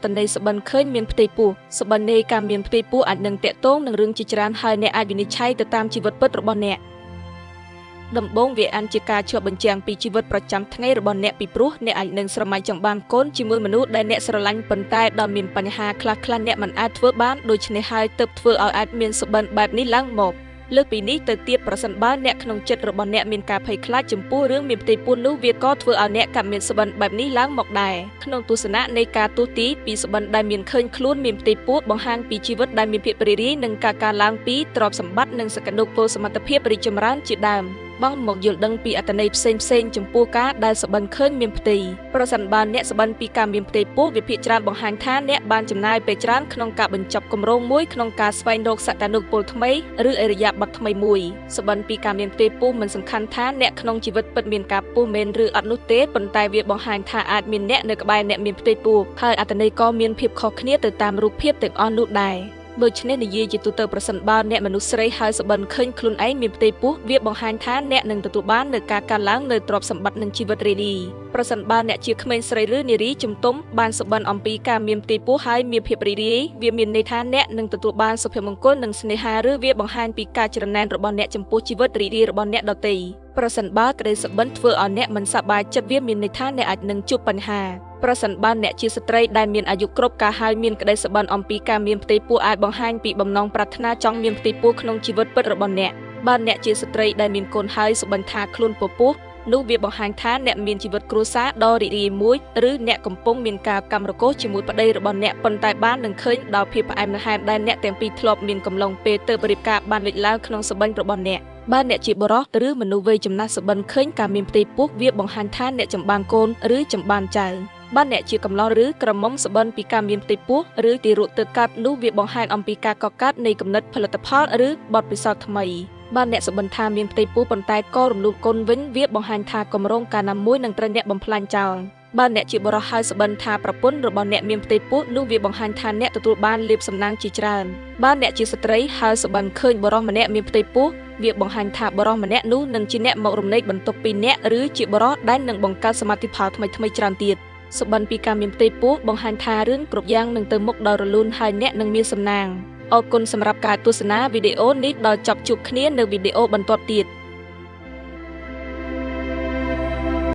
តន័យសបិនឃើញមានផ្ទៃពោះសបិននៃការមានផ្ទៃពោះអាចនឹងតាក់ទងនឹងរឿងជាច្រើនហើយអ្នកអាចវិនិច្ឆ័យទៅតាមជីវិតពិតរបស់អ្នកដំបូងវាអានជាការឆ្លុះបញ្ចាំងពីជីវិតប្រចាំថ្ងៃរបស់អ្នកពីព្រោះអ្នកអាចនឹងស្រមៃចង់បានកូនជាមួយមនុស្សដែលអ្នកស្រឡាញ់ប៉ុន្តែដល់មានបញ្ហាខ្លះៗអ្នកមិនអាចធ្វើបានដូច្នេះហើយទើបធ្វើឲ្យអាចមានសបិនបែបនេះឡើងមកលើកពីនេះទៅទៀតប្រសិនបើអ្នកក្នុងចិត្តរបស់អ្នកមានការភ័យខ្លាចចំពោះរឿងមានផ្ទៃពោះនោះវាក៏ធ្វើឲ្យអ្នកកាត់មានសបិនបែបនេះឡើងមកដែរក្នុងទស្សនៈនៃការទូទីពីសបិនដែលមានឃើញខ្លួនមានផ្ទៃពោះបង្ហាញពីជីវិតដែលមានភាពរីករាយនិងការកើនឡើងពីទ្រព្យសម្បត្តិនិងសក្តានុពលសមត្ថភាពរីកចម្រើនជាដើមបងមកយល់ដឹងពីអត្ថន័យផ្សេងៗចំពោះការដែលសបិនឃើញមានផ្ទៃប្រសិនបើអ្នកសបិនពីការមានផ្ទៃពោះវាភាគច្រើនបង្ហាញថាអ្នកបានចំណាយពេលច្រើនក្នុងការបញ្ចប់គម្រោងមួយក្នុងការស្វែងរកសក្តានុពលថ្មីឬអរិយាប័ត្រថ្មីមួយសបិនពីការមានផ្ទៃពោះមិនសំខាន់ថាអ្នកក្នុងជីវិតពិតមានការពោះមែនឬអត់នោះទេប៉ុន្តែវាបង្ហាញថាអាចមានអ្នកនៅក្បែរអ្នកមានផ្ទៃពោះហើយអត្ថន័យក៏មានភាពខុសគ្នាទៅតាមរូបភាពទាំងអស់នោះដែរដូច្នេះនិយាយជាទូទៅប្រសិនបើអ្នកមនុស្សស្រីហើយសបិនឃើញខ្លួនឯងមានផ្ទៃពោះវាបង្ហាញថាអ្នកនឹងទទួលបាននូវការកើនឡើងនូវទ្រព្យសម្បត្តិនិងជីវិតរីករាយប្រសិនបើអ្នកជាក្មេងស្រីឬនារីជំទង់បានសបិនអំពីការមានផ្ទៃពោះហើយមានភាពរីករាយវាមានន័យថាអ្នកនឹងទទួលបានសុភមង្គលនិងស្នេហាឬវាបង្ហាញពីការច្រណែនរបស់អ្នកចំពោះជីវិតរីករាយរបស់អ្នកដទៃប្រសិនបើក្តីសបិនធ្វើឲ្យអ្នកមិនសប្បាយចិត្តវាមានន័យថាអ្នកអាចនឹងជួបបញ្ហាប្រសិនបើអ្នកជាស្ត្រីដែលមានអាយុគ្រប់ការហើយមានក្តីសបិនអំពីការមានផ្ទៃពោះអាចបង្ហាញពីបំណងប្រាថ្នាចង់មានផ្ទៃពោះក្នុងជីវិតពិតរបស់អ្នកបើអ្នកជាស្ត្រីដែលមានកូនហើយសបិនថាខ្លួនពពោះនោះវាបង្ហាញថាអ្នកមានជីវិតគ្រួសារដ៏រីករាយមួយឬអ្នកកំពុងមានការកម្មរកូសជាមួយប្តីរបស់អ្នកប៉ុន្តែបាននឹងឃើញដល់ភាពផ្អែមល្ហែមដែលអ្នកទាំងពីរធ្លាប់មានកំឡុងពេលទើបរៀបការបានលេចឡើងក្នុងសបិនរបស់អ្នកបើអ្នកជាបុរសឬមនុស្សវ័យចំណាស់សបិនឃើញការមានផ្ទៃពោះវាបង្ហាញថាអ្នកចម្បានកូនឬចម្បានចៅបើអ្នកជាកំឡុងឬក្រមុំសបិនពីការមានផ្ទៃពោះឬទារកទើបកើតនោះវាបង្ហាញអំពីការកកើតនៃគំនិតផលិតផលឬបទពិសោធន៍ថ្មីបើអ្នកសបិនថាមានផ្ទៃពោះប៉ុន្តែក៏រំលោភកូនវិញវាបង្ហាញថាគម្រោងការណាមួយនឹងត្រូវអ្នកបំផ្លាញចោលបើអ្នកជាបុរសហើយសបិនថាប្រពន្ធរបស់អ្នកមានផ្ទៃពោះនោះវាបង្ហាញថាអ្នកទទួលបានលាភសំណាងជាច្រើនបើអ្នកជាស្ត្រីហើយសបិនឃើញបុរសម្នាក់មានផ្ទៃពោះវាបង្ហាញថាបុរសម្នាក់នោះនឹងជាអ្នកមករំលែកបន្ទុកពីអ្នកឬជាបុរសដែលនឹងបង្កើតសមិទ្ធផលថ្មីៗច្រើនទៀតសបិនពីការមានផ្ទៃពោះបង្ហាញថារឿងគ្រប់យ៉ាងនឹងទៅមុខដោយរលូនហើយអ្នកនឹងមានសំណាងអរគុណសម្រាប់ការទស្សនាវីដេអូនេះដល់ចប់ជួបគ្នានៅវីដេអូបន្ទាប់ទៀត